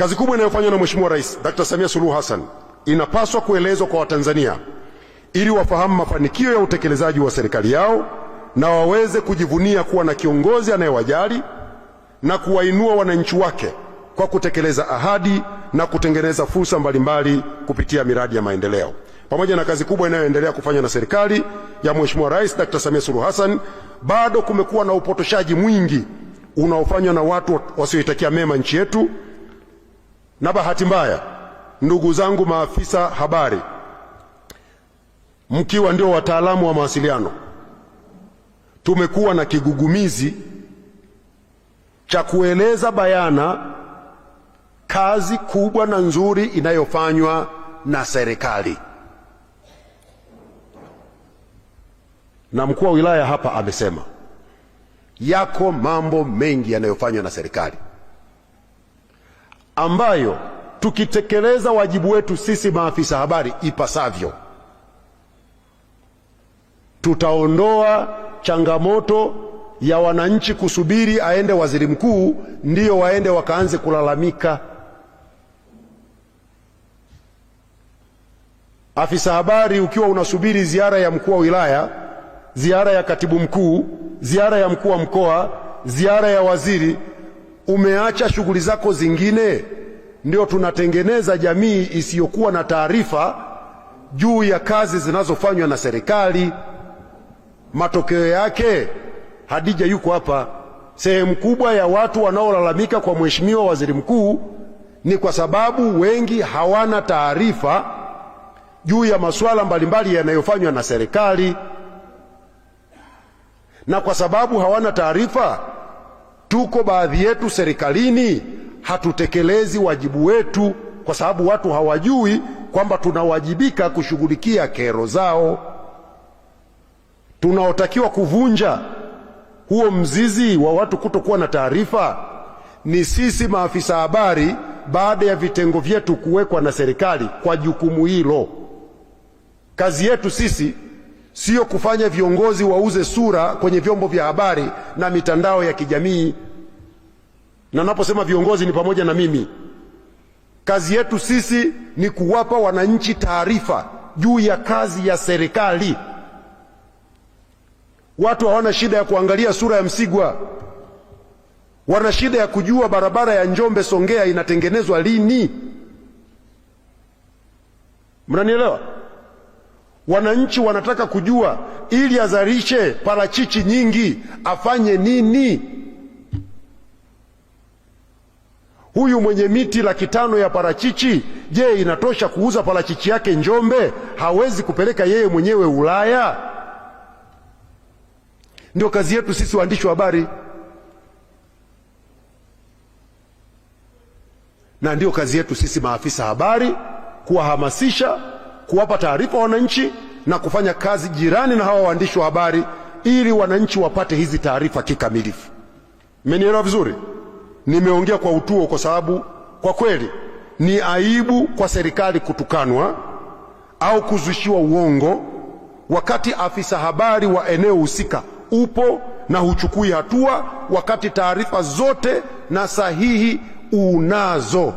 Kazi kubwa inayofanywa na Mheshimiwa Rais Dr. Samia Suluhu Hassan inapaswa kuelezwa kwa Watanzania ili wafahamu mafanikio ya utekelezaji wa serikali yao na waweze kujivunia kuwa na kiongozi anayewajali na kuwainua wananchi wake kwa kutekeleza ahadi na kutengeneza fursa mbalimbali kupitia miradi ya maendeleo. Pamoja na kazi kubwa inayoendelea kufanywa na serikali ya Mheshimiwa Rais Dr. Samia Suluhu Hassan, bado kumekuwa na upotoshaji mwingi unaofanywa na watu wasioitakia mema nchi yetu. Na bahati mbaya, ndugu zangu maafisa habari, mkiwa ndio wataalamu wa mawasiliano, tumekuwa na kigugumizi cha kueleza bayana kazi kubwa na nzuri inayofanywa na serikali. Na mkuu wa wilaya hapa amesema yako mambo mengi yanayofanywa na serikali ambayo tukitekeleza wajibu wetu sisi maafisa habari ipasavyo, tutaondoa changamoto ya wananchi kusubiri aende waziri mkuu ndio waende wakaanze kulalamika. Afisa habari, ukiwa unasubiri ziara ya mkuu wa wilaya, ziara ya katibu mkuu, ziara ya mkuu wa mkoa, ziara ya waziri, umeacha shughuli zako zingine, ndio tunatengeneza jamii isiyokuwa na taarifa juu ya kazi zinazofanywa na serikali. Matokeo yake, Hadija yuko hapa, sehemu kubwa ya watu wanaolalamika kwa Mheshimiwa Waziri Mkuu ni kwa sababu wengi hawana taarifa juu ya masuala mbalimbali yanayofanywa na serikali. Na kwa sababu hawana taarifa, tuko baadhi yetu serikalini hatutekelezi wajibu wetu, kwa sababu watu hawajui kwamba tunawajibika kushughulikia kero zao. Tunaotakiwa kuvunja huo mzizi wa watu kutokuwa na taarifa ni sisi maafisa habari, baada ya vitengo vyetu kuwekwa na serikali kwa jukumu hilo. Kazi yetu sisi sio kufanya viongozi wauze sura kwenye vyombo vya habari na mitandao ya kijamii. Na naposema viongozi ni pamoja na mimi. Kazi yetu sisi ni kuwapa wananchi taarifa juu ya kazi ya serikali. Watu hawana shida ya kuangalia sura ya Msigwa, wana shida ya kujua barabara ya Njombe Songea inatengenezwa lini. Mnanielewa? Wananchi wanataka kujua ili azalishe parachichi nyingi afanye nini. Huyu mwenye miti 500,000 ya parachichi, je, inatosha kuuza parachichi yake Njombe? Hawezi kupeleka yeye mwenyewe Ulaya? Ndio kazi yetu sisi waandishi wa habari, na ndio kazi yetu sisi maafisa habari kuwahamasisha, kuwapa taarifa wananchi na kufanya kazi jirani na hawa waandishi wa habari ili wananchi wapate hizi taarifa kikamilifu. Mmenielewa vizuri? Nimeongea kwa utuo kwa sababu kwa kweli ni aibu kwa serikali kutukanwa au kuzushiwa uongo wakati afisa habari wa eneo husika upo na huchukui hatua, wakati taarifa zote na sahihi unazo.